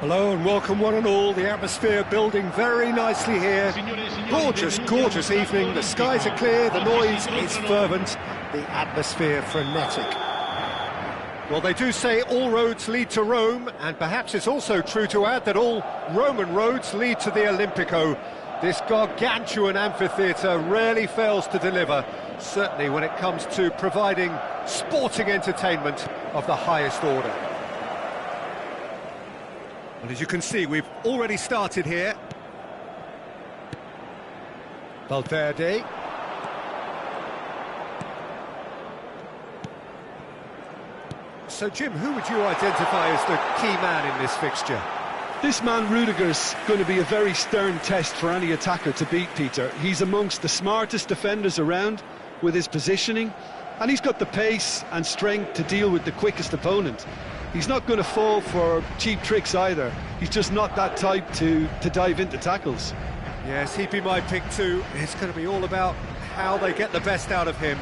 Hello and welcome one and all. The atmosphere building very nicely here. Gorgeous, gorgeous evening. The skies are clear, the noise is fervent, the atmosphere frenetic. Well, they do say all roads lead to Rome, and perhaps it's also true to add that all Roman roads lead to the Olimpico. This gargantuan amphitheatre rarely fails to deliver, certainly when it comes to providing sporting entertainment of the highest order. And as you can see, we've already started here. Valverde. So, Jim, who would you identify as the key man in this fixture? This man, Rudiger's going to be a very stern test for any attacker to beat, Peter. He's amongst the smartest defenders around with his positioning, and he's got the pace and strength to deal with the quickest opponent. He's not going to fall for cheap tricks either. He's just not that type to dive into tackles. Yes, he'd be my pick too. It's going to be all about how they get the best out of him.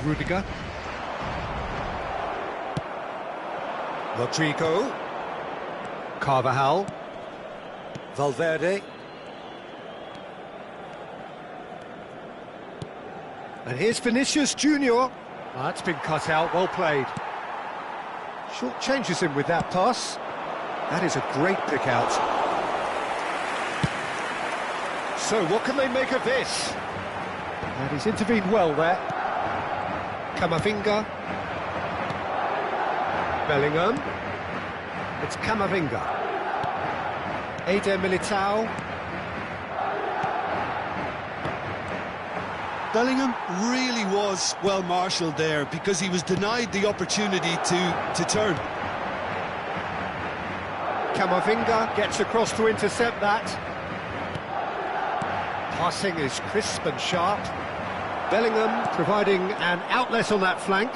Rudiger. Rodrigo. Carvajal. Valverde. And here's Vinicius Junior. That's been cut out, well played. Short changes him with that pass. That is a great pick out. So what can they make of this? And he's intervened well there. Camavinga. Bellingham. It's Camavinga. Eder Militao. Bellingham really was well marshalled there because he was denied the opportunity to turn. Camavinga gets across to intercept that. Passing is crisp and sharp. Bellingham providing an outlet on that flank.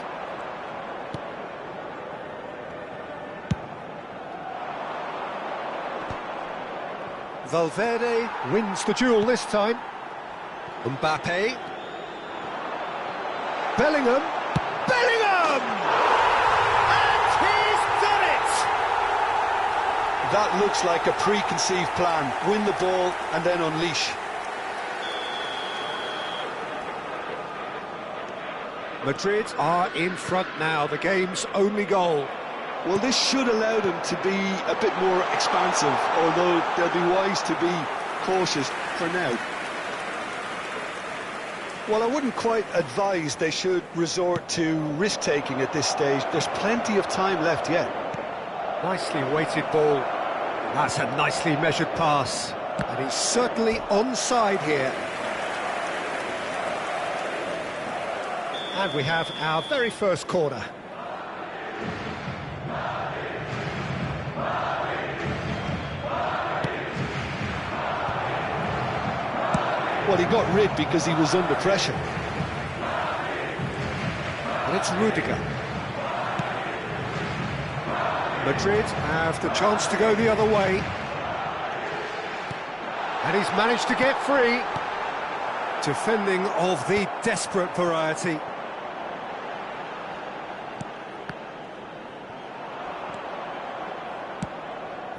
Valverde wins the duel this time. Mbappe. Bellingham! Bellingham! And he's done it! That looks like a preconceived plan. Win the ball and then unleash. Madrid are in front now, the game's only goal. Well, this should allow them to be a bit more expansive, although they'll be wise to be cautious for now. Well, I wouldn't quite advise they should resort to risk-taking at this stage. There's plenty of time left yet. Nicely weighted ball. That's a nicely measured pass. And he's certainly onside here. And we have our very first corner. Well, he got rid because he was under pressure. And it's Rudiger. Madrid have the chance to go the other way. And he's managed to get free. Defending of the desperate variety.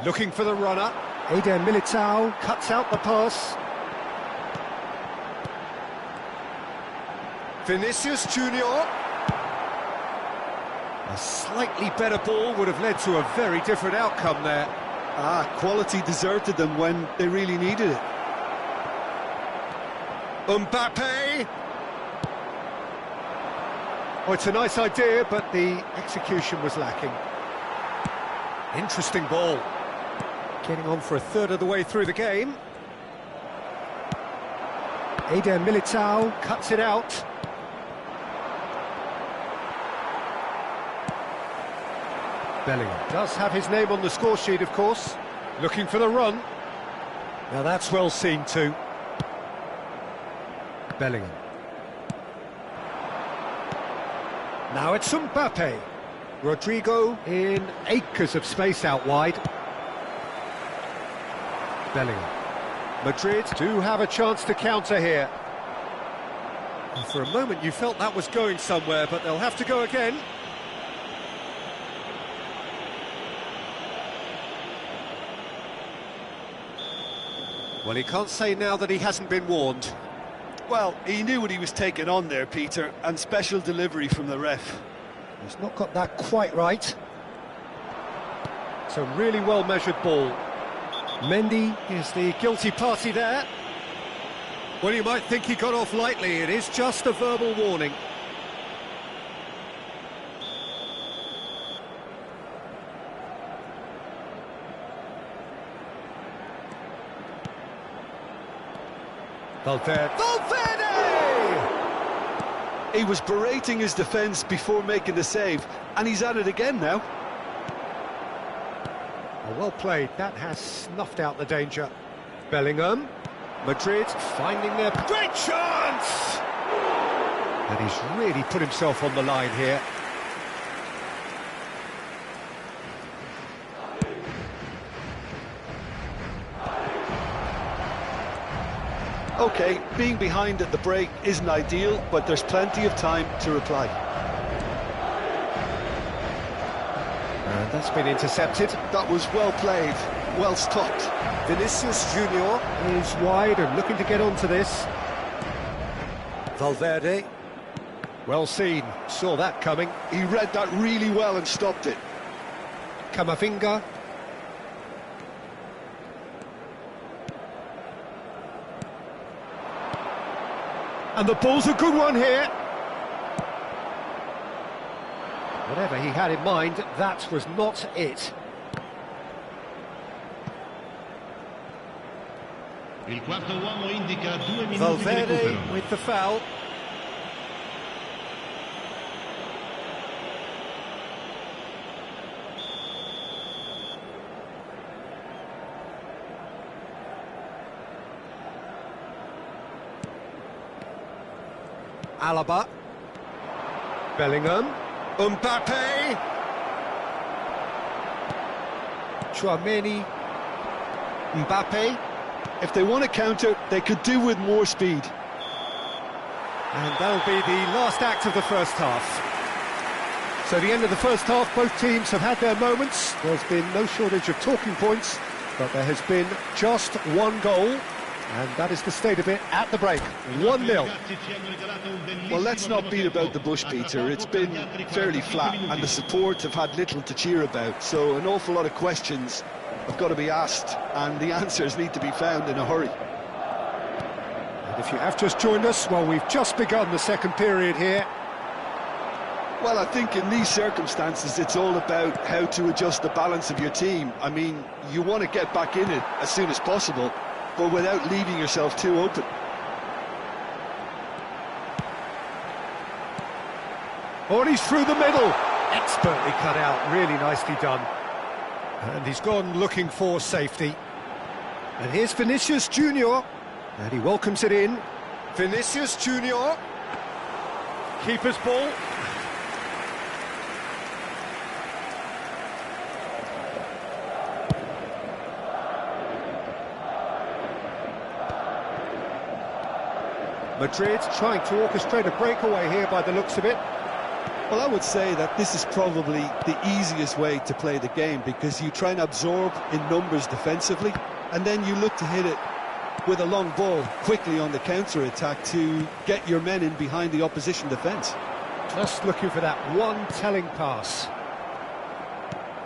Looking for the runner. Eder Militao cuts out the pass. Vinicius Junior. A slightly better ball would have led to a very different outcome there. Quality deserted them when they really needed it. Mbappe. Oh, it's a nice idea, but the execution was lacking. Interesting ball. Getting on for a third of the way through the game. Eder Militao cuts it out. Bellingham does have his name on the score sheet, of course. Looking for the run. Now that's well seen too. Bellingham. Now it's Mbappe. Rodrigo in acres of space out wide. Bellingham. Madrid do have a chance to counter here. For a moment you felt that was going somewhere, but they'll have to go again. Well, he can't say now that he hasn't been warned. Well, he knew what he was taking on there, Peter, and special delivery from the ref. He's not got that quite right. It's a really well-measured ball. Mendy is the guilty party there. Well, you might think he got off lightly. It is just a verbal warning. Valverde! He was berating his defence before making the save, and he's at it again now. Well played. That has snuffed out the danger. Bellingham. Madrid finding their great chance! And he's really put himself on the line here. OK, being behind at the break isn't ideal, but there's plenty of time to reply. And that's been intercepted. That was well played, well stopped. Vinicius Junior is wide and looking to get onto this. Valverde. Well seen, saw that coming. He read that really well and stopped it. Camavinga. And the ball's a good one here. Whatever he had in mind, that was not it. Valverde with the foul. Alaba. Bellingham. Mbappe. Chouameni. Mbappe. If they want to counter, they could do with more speed. And that'll be the last act of the first half. So the end of the first half, both teams have had their moments. There's been no shortage of talking points, but there has been just one goal, and that is the state of it at the break. 1-0. Well, let's not beat about the bush, Peter. It's been fairly flat, and the support have had little to cheer about, so an awful lot of questions have got to be asked, and the answers need to be found in a hurry. And if you have just joined us, well, we've just begun the second period here. Well, I think in these circumstances, it's all about how to adjust the balance of your team. I mean, you want to get back in it as soon as possible, but without leaving yourself too open. Oh, and he's through the middle. Expertly cut out, really nicely done. And he's gone looking for safety. And here's Vinicius Junior. And he welcomes it in. Vinicius Junior. Keeper's ball. Madrid trying to orchestrate a breakaway here by the looks of it. Well, I would say that this is probably the easiest way to play the game, because you try and absorb in numbers defensively, and then you look to hit it with a long ball quickly on the counter-attack to get your men in behind the opposition defence. Just looking for that one telling pass.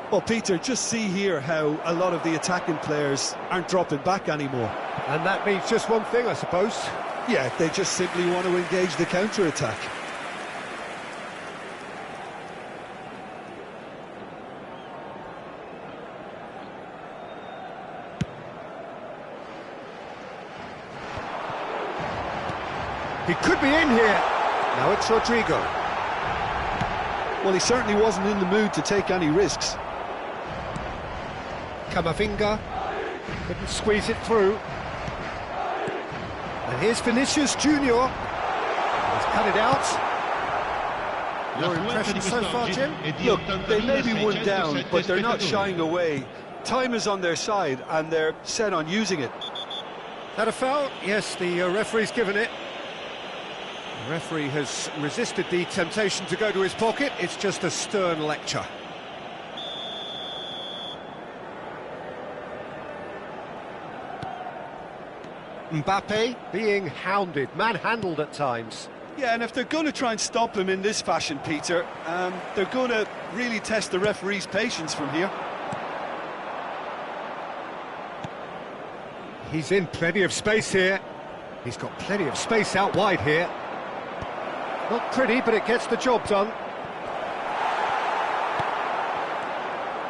Well, Peter, just see here how a lot of the attacking players aren't dropping back anymore. And that means just one thing, I suppose. Yeah, they just simply want to engage the counter-attack. He could be in here. Now it's Rodrigo. Well, he certainly wasn't in the mood to take any risks. Camavinga couldn't squeeze it through. And here's Vinicius Junior. He's cut it out. Your impression so far, Jim? Look, they may be one down, but they're not shying away. Time is on their side, and they're set on using it. That a foul? Yes, the referee's given it. The referee has resisted the temptation to go to his pocket. It's just a stern lecture. Mbappe being hounded, manhandled at times. Yeah, and if they're going to try and stop him in this fashion, Peter, they're going to really test the referee's patience from here. He's in plenty of space here. He's got plenty of space out wide here. Not pretty, but it gets the job done.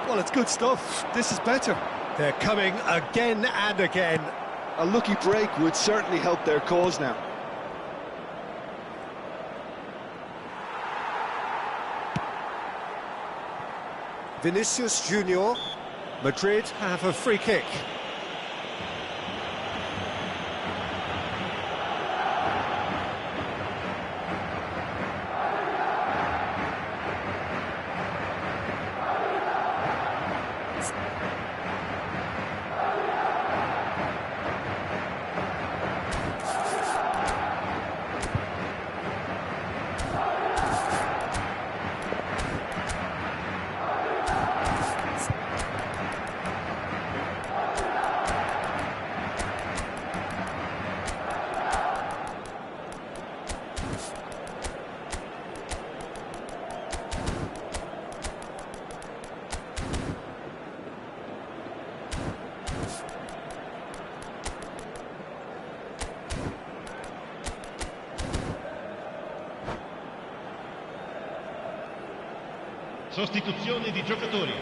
Well, it's good stuff. This is better. They're coming again and again. A lucky break would certainly help their cause now. Vinicius Junior. Madrid have a free kick. Sostituzione di giocatori.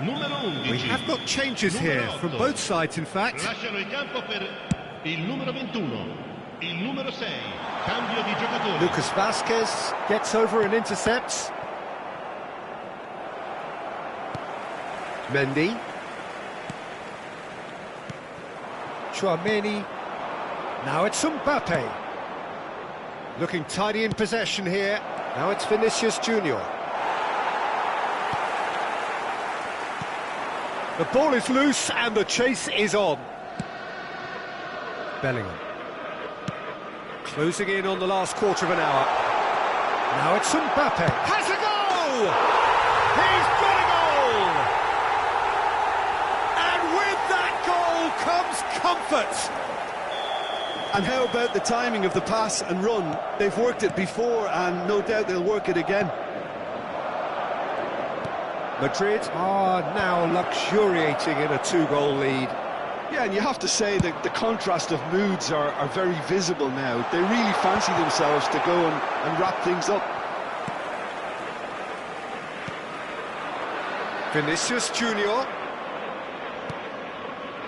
Numero 11. We have got changes here from both sides, in fact. Lasciano il campo per il numero 21, il numero 6. Cambio di giocatori. Lucas Vázquez gets over and intercepts. Mendy. Chouameni. Now it's Mbappe. Looking tidy in possession here. Now it's Vinicius Junior. The ball is loose and the chase is on. Bellingham. Closing in on the last quarter of an hour. Now it's Mbappe. Has a goal! He's got a goal! And with that goal comes comfort. And how about the timing of the pass and run? They've worked it before and no doubt they'll work it again. Madrid are now luxuriating in a two-goal lead. Yeah, and you have to say that the contrast of moods are very visible now. They really fancy themselves to go and wrap things up. Vinicius Junior.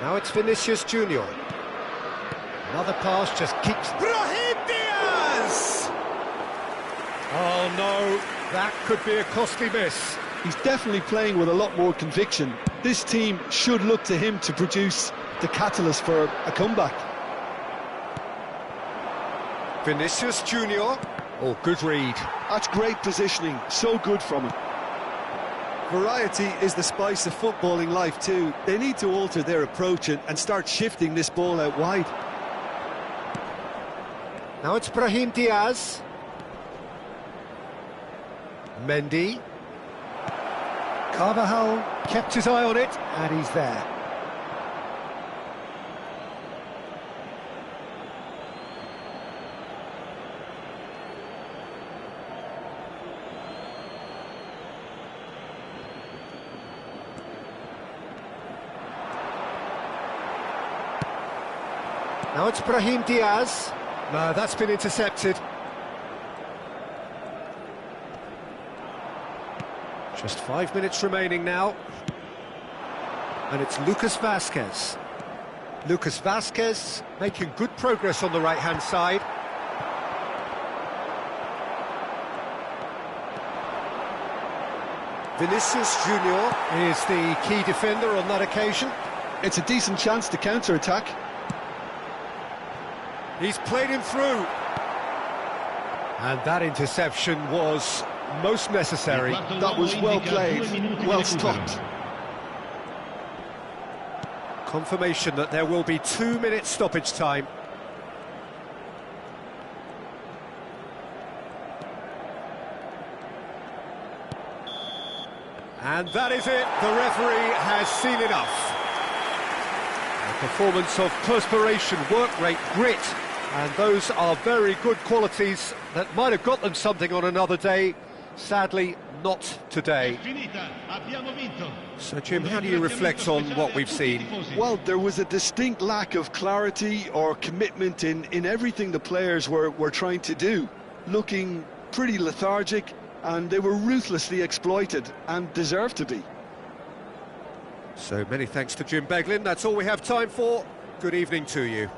Now it's Vinicius Junior. Another pass just keeps... Brahim Diaz! Oh no, that could be a costly miss. He's definitely playing with a lot more conviction. This team should look to him to produce the catalyst for a comeback. Vinicius Junior. Oh, good read. That's great positioning, so good from him. Variety is the spice of footballing life too. They need to alter their approach and start shifting this ball out wide. Now it's Brahim Diaz. Mendy. Carvajal kept his eye on it, and he's there. Now it's Brahim Diaz. No, that's been intercepted. Just 5 minutes remaining now. And it's Lucas Vázquez. Lucas Vázquez making good progress on the right-hand side. Vinicius Junior is the key defender on that occasion. It's a decent chance to counter-attack. He's played him through. And that interception was most necessary. That was well played, well stopped. Confirmation that there will be 2 minutes stoppage time. And that is it, the referee has seen enough. A performance of perspiration, work rate, grit, and those are very good qualities that might have got them something on another day. Sadly, not today. So, Jim, how do you reflect on what we've seen? Well, there was a distinct lack of clarity or commitment in everything the players were trying to do. Looking pretty lethargic, and they were ruthlessly exploited and deserved to be. So many thanks to Jim Beglin. That's all we have time for. Good evening to you.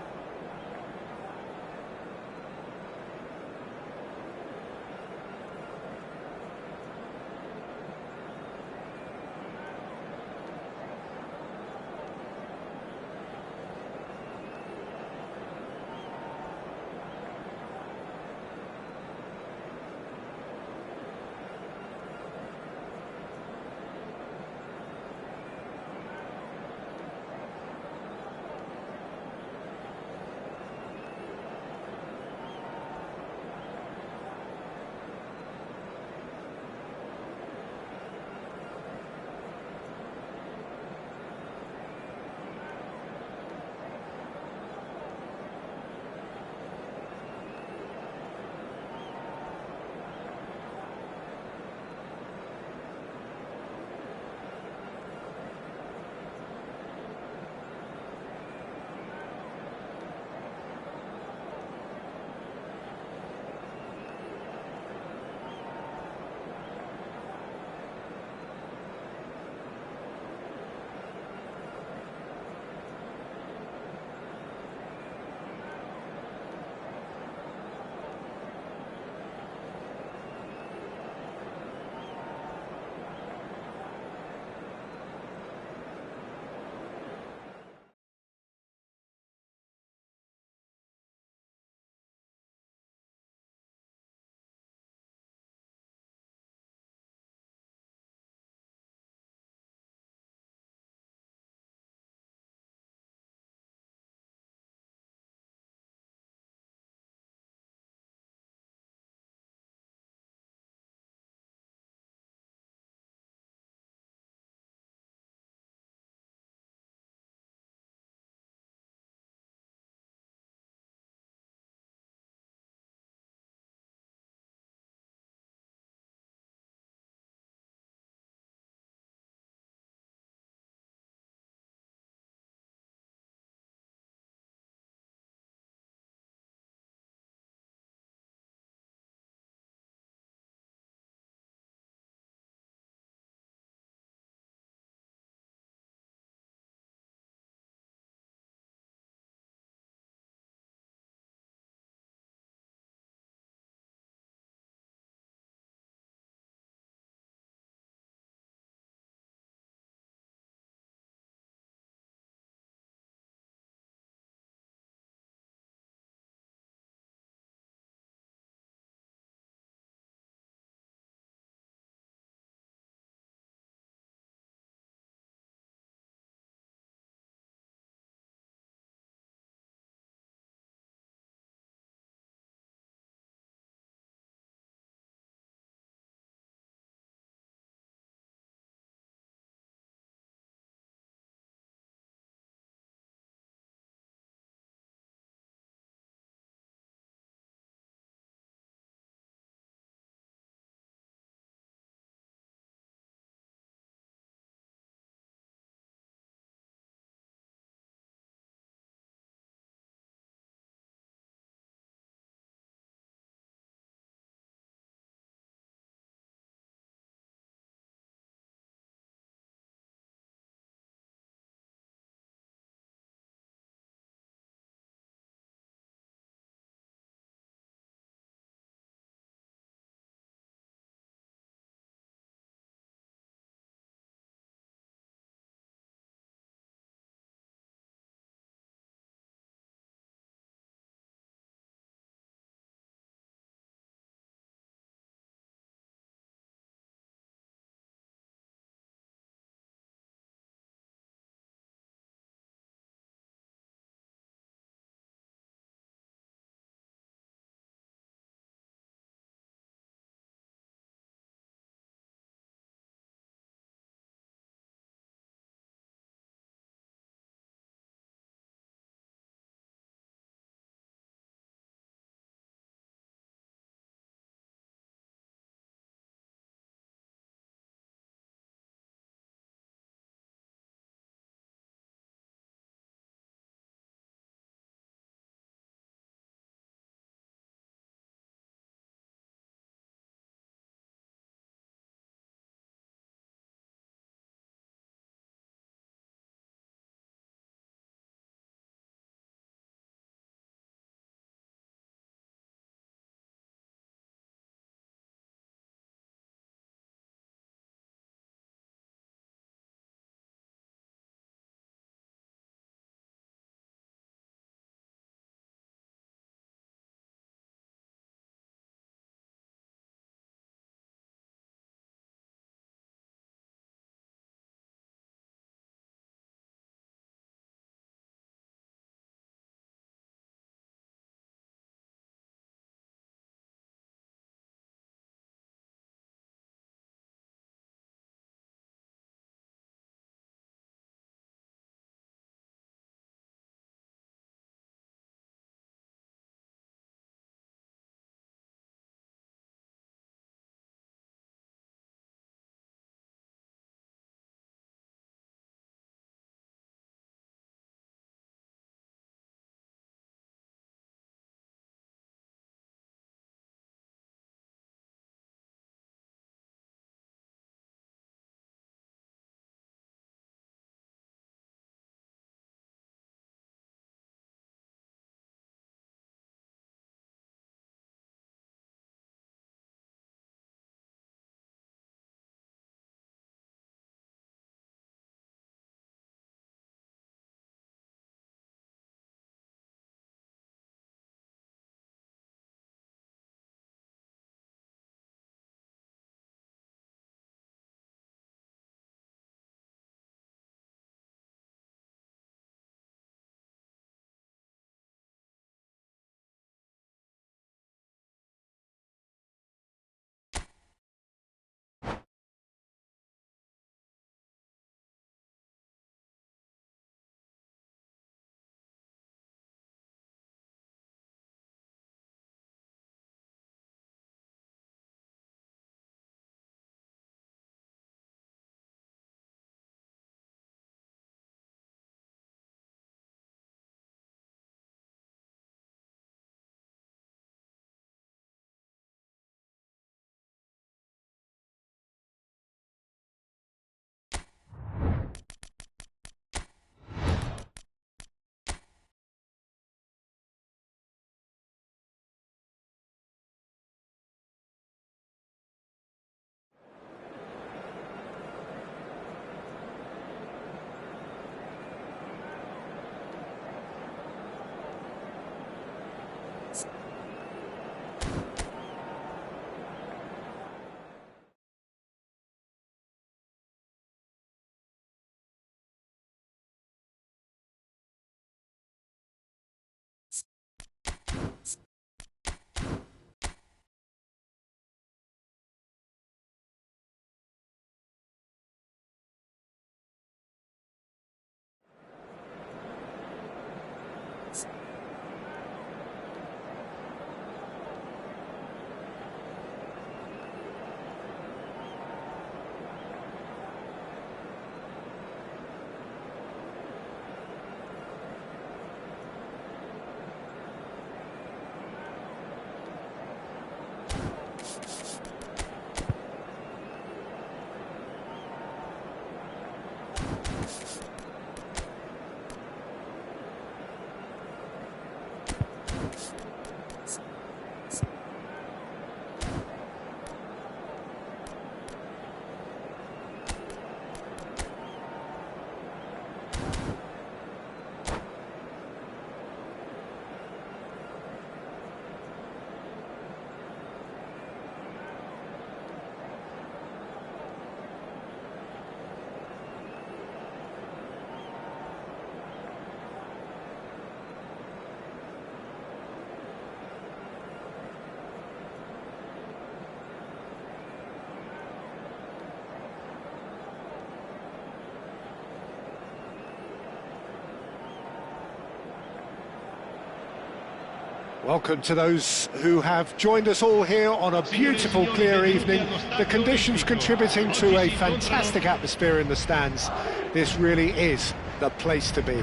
Welcome to those who have joined us all here on a beautiful, clear evening. The conditions contributing to a fantastic atmosphere in the stands. This really is the place to be.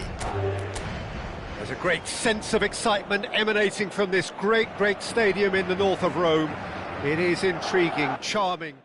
There's a great sense of excitement emanating from this great stadium in the north of Rome. It is intriguing, charming.